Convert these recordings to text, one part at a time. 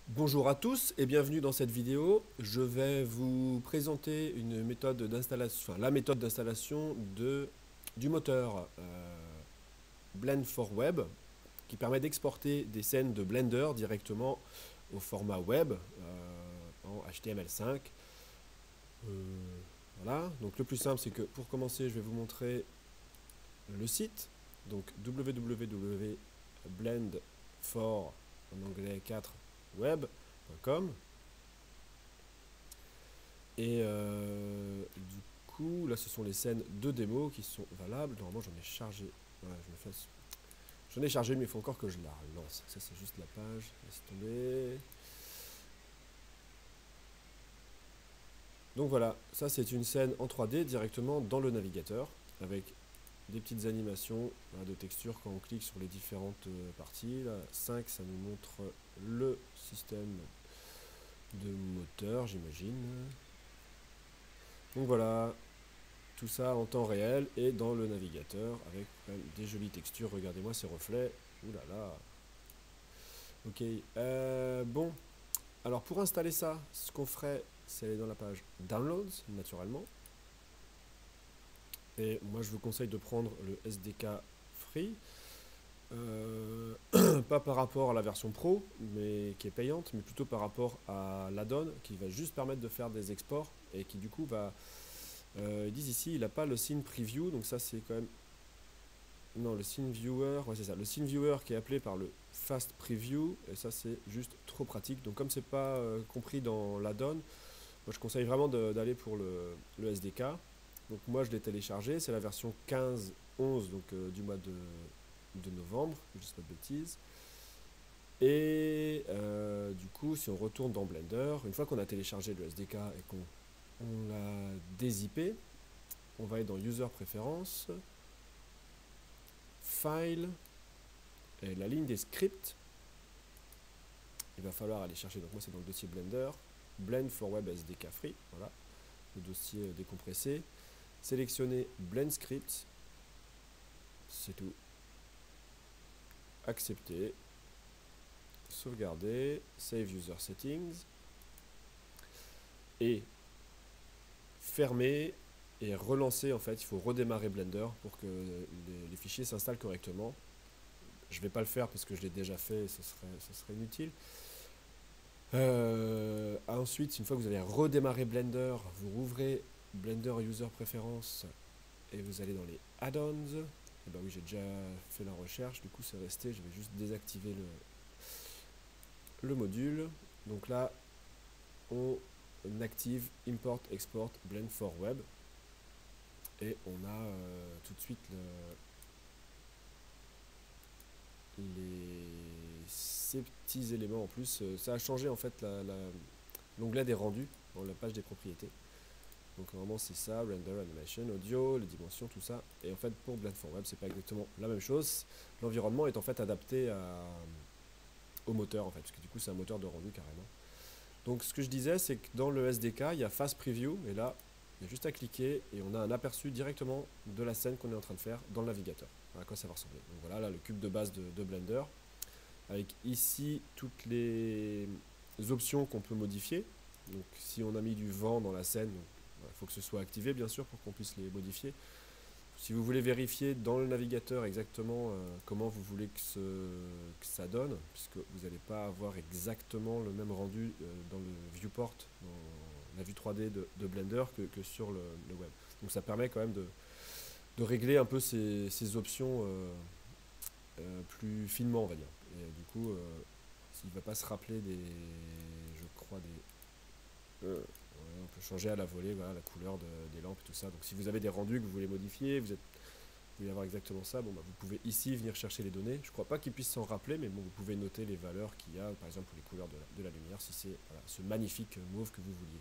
Bonjour à tous et bienvenue dans cette vidéo. Je vais vous présenter une méthode d'installation, la méthode d'installation du moteur Blend for Web qui permet d'exporter des scènes de Blender directement au format web en HTML5. Voilà, donc le plus simple c'est que pour commencer je vais vous montrer le site, donc www.blend4 en anglais 4 web.com. Et du coup, là, ce sont les scènes de démo qui sont valables. Normalement, j'en ai chargé. Voilà, j'en ai chargé, mais il faut encore que je la relance. Ça, c'est juste la page. Laisse tomber. Donc voilà, ça, c'est une scène en 3D directement dans le navigateur avec des petites animations voilà, de texture quand on clique sur les différentes parties. Là, 5, ça nous montre le système de moteur, j'imagine. Donc voilà, tout ça en temps réel et dans le navigateur avec quand même des jolies textures. Regardez-moi ces reflets. Ouh là là. Ok. Bon. Alors pour installer ça, ce qu'on ferait, c'est aller dans la page Downloads, naturellement. Et moi, je vous conseille de prendre le SDK Free. Pas par rapport à la version Pro, mais qui est payante, mais plutôt par rapport à l'add-on, qui va juste permettre de faire des exports et qui du coup va... ils disent ici, il n'a pas le scene preview, donc ça c'est quand même... Non, le scene viewer, ouais c'est ça, le scene viewer qui est appelé par le fast preview, et ça c'est juste trop pratique. Donc comme c'est pas compris dans l'add-on, moi je conseille vraiment d'aller pour le SDK. Donc moi je l'ai téléchargé, c'est la version 15.11 donc du mois de novembre, que je dis pas de bêtises. Et du coup, si on retourne dans Blender, une fois qu'on a téléchargé le SDK et qu'on l'a dézippé, on va aller dans User Préférences, File, et la ligne des scripts. Il va falloir aller chercher, donc moi c'est dans le dossier Blender, Blend for Web SDK Free, voilà, le dossier décompressé. Sélectionner Blend Script, c'est tout. Accepter, sauvegarder, Save User Settings, et fermer et relancer. En fait, il faut redémarrer Blender pour que les fichiers s'installent correctement. Je ne vais pas le faire parce que je l'ai déjà fait, ce serait inutile. Ensuite, une fois que vous avez redémarré Blender, vous rouvrez Blender User Preferences et vous allez dans les add-ons. Et ben oui, j'ai déjà fait la recherche, du coup c'est resté. Je vais juste désactiver le module. Donc là, on active Import Export Blend for Web et on a tout de suite ces petits éléments en plus. Ça a changé en fait l'onglet des rendus dans la page des propriétés. Donc normalement c'est ça, render, animation, audio, les dimensions, tout ça. Et en fait pour Blend for Web c'est pas exactement la même chose. L'environnement est en fait adapté au moteur en fait, parce que du coup c'est un moteur de rendu carrément. Donc ce que je disais c'est que dans le SDK il y a Fast Preview, et là il y a juste à cliquer et on a un aperçu directement de la scène qu'on est en train de faire dans le navigateur. À quoi ça va ressembler. Donc voilà là le cube de base de Blender, avec ici toutes les options qu'on peut modifier. Donc si on a mis du vent dans la scène, il faut que ce soit activé bien sûr pour qu'on puisse les modifier. Si vous voulez vérifier dans le navigateur exactement comment vous voulez que ça donne, puisque vous n'allez pas avoir exactement le même rendu dans le viewport, dans la vue 3D de Blender que sur le web. Donc ça permet quand même de régler un peu ces options plus finement, on va dire. Et du coup, il ne va pas se rappeler je crois, ouais, on peut changer à la volée, voilà, la couleur des lampes et tout ça. Donc si vous avez des rendus que vous voulez modifier, vous voulez avoir exactement ça, bon, bah, vous pouvez ici venir chercher les données. Je ne crois pas qu'il puisse s'en rappeler, mais bon, vous pouvez noter les valeurs qu'il y a, par exemple pour les couleurs de la lumière, si c'est voilà, ce magnifique mauve que vous vouliez.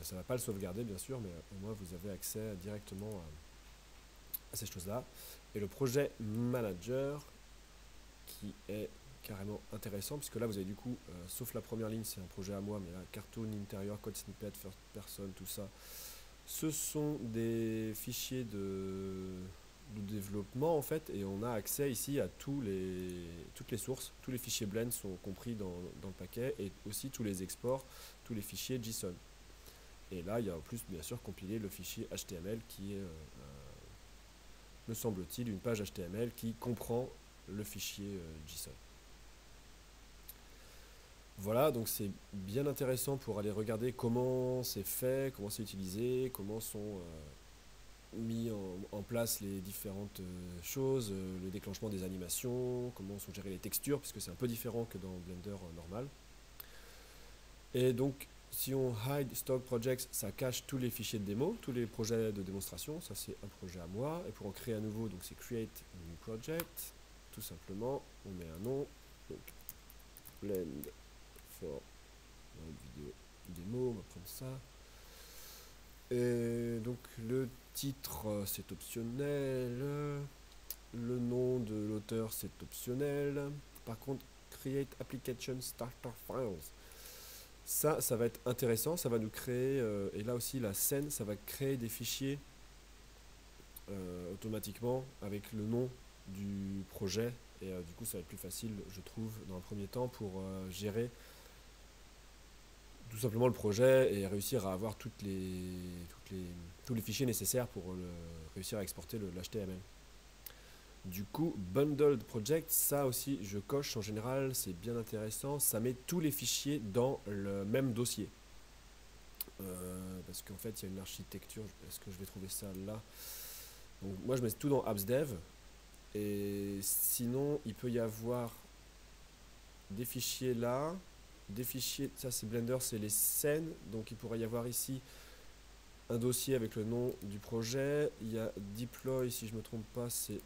Ça ne va pas le sauvegarder bien sûr, mais au moins vous avez accès directement à ces choses-là. Et le projet manager qui est carrément intéressant, puisque là vous avez du coup, sauf la première ligne, c'est un projet à moi, mais là, cartoon, intérieur, code snippet, first person, tout ça, ce sont des fichiers de développement en fait, et on a accès ici à toutes les sources, tous les fichiers blend sont compris dans le paquet, et aussi tous les exports, tous les fichiers JSON. Et là, il y a en plus bien sûr compilé le fichier HTML qui est, me semble-t-il, une page HTML qui comprend le fichier JSON. Voilà, donc c'est bien intéressant pour aller regarder comment c'est fait, comment c'est utilisé, comment sont mis en place les différentes choses, le déclenchement des animations, comment sont gérées les textures, puisque c'est un peu différent que dans Blender normal. Et donc, si on hide stock projects, ça cache tous les fichiers de démo, tous les projets de démonstration. Ça, c'est un projet à moi. Et pour en créer un nouveau, donc c'est create a new project. Tout simplement, on met un nom. Donc, blend for vidéo démo, on va prendre ça. Et donc, le titre, c'est optionnel. Le nom de l'auteur, c'est optionnel. Par contre, create application starter files. Ça va être intéressant, ça va nous créer, et là aussi la scène, ça va créer des fichiers automatiquement avec le nom du projet, et du coup ça va être plus facile, je trouve, dans un premier temps pour gérer tout simplement le projet et réussir à avoir tous les fichiers nécessaires pour réussir à exporter l'HTML. Du coup, Bundled Project, ça aussi je coche en général, c'est bien intéressant, ça met tous les fichiers dans le même dossier. Parce qu'en fait il y a une architecture, est-ce que je vais trouver ça là? Donc moi je mets tout dans AppsDev, et sinon il peut y avoir des fichiers là, des fichiers, ça c'est Blender, c'est les scènes, donc il pourrait y avoir ici un dossier avec le nom du projet, il y a deploy si je me trompe pas, c'est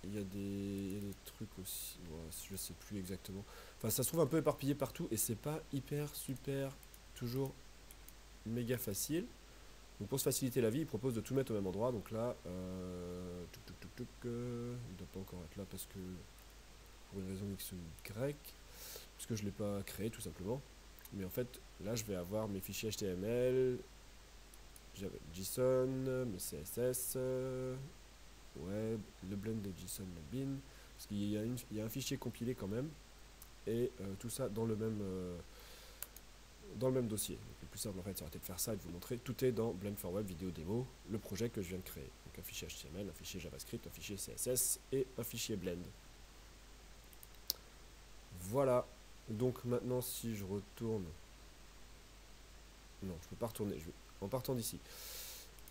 il y a des trucs aussi, ouais, je sais plus exactement, enfin ça se trouve un peu éparpillé partout et c'est pas hyper super toujours méga facile. Donc pour se faciliter la vie, il propose de tout mettre au même endroit. Donc là, il ne doit pas encore être là parce que pour une raison X ou Y, parce que je ne l'ai pas créé tout simplement. Mais en fait, là, je vais avoir mes fichiers HTML, JSON, mes CSS, web, le blend de JSON, le bin, parce qu'il y a un fichier compilé quand même, et tout ça dans le même dossier. Donc, le plus simple en fait, ça aurait été de faire ça et de vous montrer. Tout est dans Blend for Web vidéo démo, le projet que je viens de créer. Donc un fichier HTML, un fichier JavaScript, un fichier CSS et un fichier Blend. Voilà. Donc maintenant, si je retourne, non, je peux pas retourner. En partant d'ici,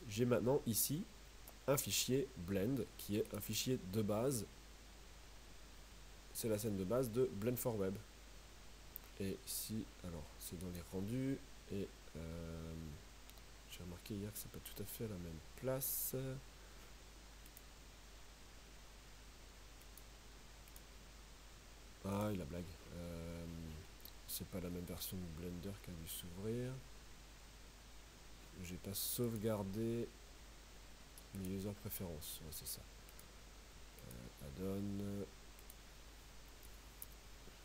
j'ai maintenant ici un fichier Blend qui est un fichier de base. C'est la scène de base de Blend for Web. Et ici, alors c'est dans les rendus et j'ai remarqué hier que c'est pas tout à fait à la même place. Ah, la blague. C'est pas la même version de Blender qui a dû s'ouvrir. J'ai pas sauvegardé mes user préférences. Ouais, c'est ça. Add-on.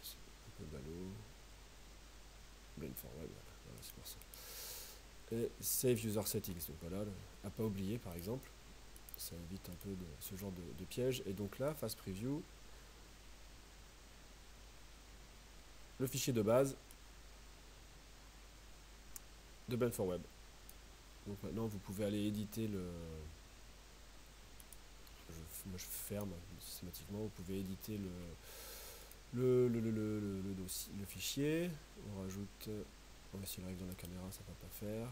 C'est un peu ballot. Blend for Web, voilà, c'est pour ça. Et Save User Settings. Donc voilà, à pas oublier par exemple. Ça évite un peu ce genre de piège. Et donc là, Fast Preview. Le fichier de base de Blend for Web. Donc maintenant vous pouvez aller éditer moi je ferme systématiquement, vous pouvez éditer le dossier, le fichier. On rajoute, on va essayer le règle dans la caméra, ça va pas faire.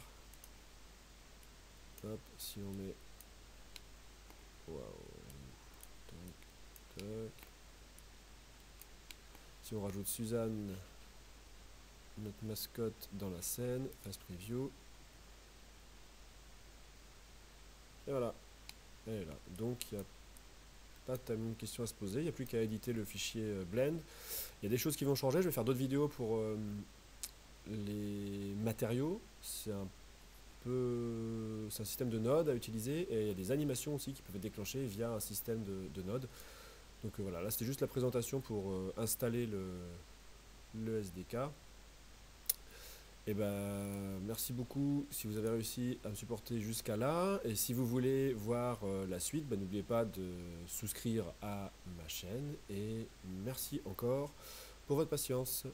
Hop, si on met, waouh, tac, tac. Si on rajoute Suzanne, notre mascotte, dans la scène, Fast Preview. Et voilà, elle est là. Donc il n'y a pas tellement de questions à se poser, il n'y a plus qu'à éditer le fichier Blend. Il y a des choses qui vont changer, je vais faire d'autres vidéos pour les matériaux. C'est un système de nodes à utiliser, et il y a des animations aussi qui peuvent être déclenchées via un système de nodes. Donc voilà, là c'était juste la présentation pour installer le SDK. Et ben, merci beaucoup si vous avez réussi à me supporter jusqu'à là. Et si vous voulez voir la suite, ben, n'oubliez pas de souscrire à ma chaîne. Et merci encore pour votre patience.